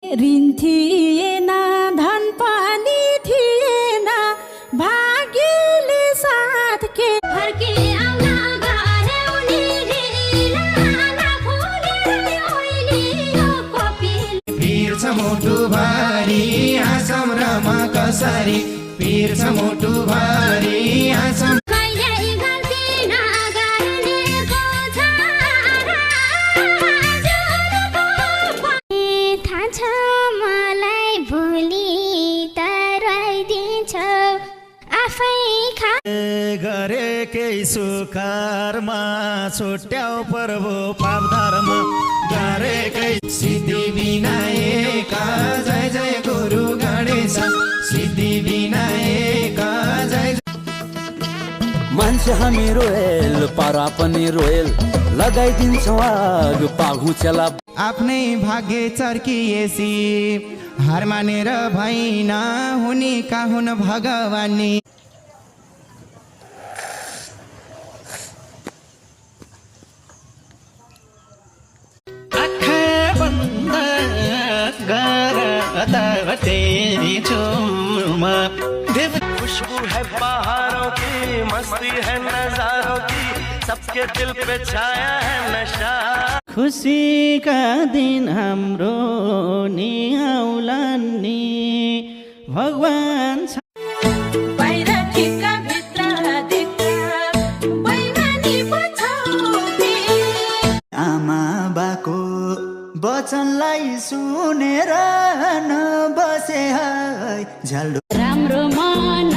ऋण थिएन धन पनि थिएन भाग्यले साथ के फर्के आउला गऱ्यौनी ढिला फुलेर ओइलियो कपिल पीर छ मोटु भारी आसम रमा कसरी पीर छ मोटु भारी आसम गरेकै सुकारमा छुट्याउ प्रभु पाप धर्म गरेकै सिद्धि विनायक जय जय गुरु गणेश सिद्धि विनायक जय मान्छे हामी रोयल पारा पनि रोयल लगाइदिन्छौँ आग पाघु चला आफ्नै भाग्य चर्किएसी हार मानेर भइन हुने का हुन भगवानी तेरी चुम्मा खुशबू है बहारों की मस्ती है नजारों की सबके दिल पे छाया है नशा खुशी का दिन हाम्रो नि आउला नि भगवान आमा बाको वचनलाई सुनेर नबसे है झल्डो राम्रो मन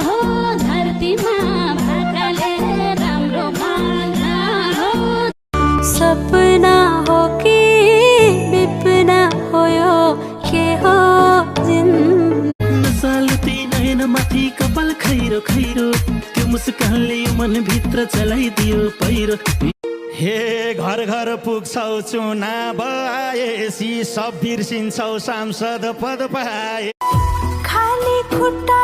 हो धरतीमा भाकाले राम्रो मन हो सपना हो कि विपना हो यो के हो नसालती नयन माथि कपाल खैरो खैरो त्यो मुस्कानले मन भित्र चलाइदियो पहिरो हे घर घर पुग्छौ चुनाव आएसी सब बिर्सिन्छौ सांसद पद पाए खाली खुट्टा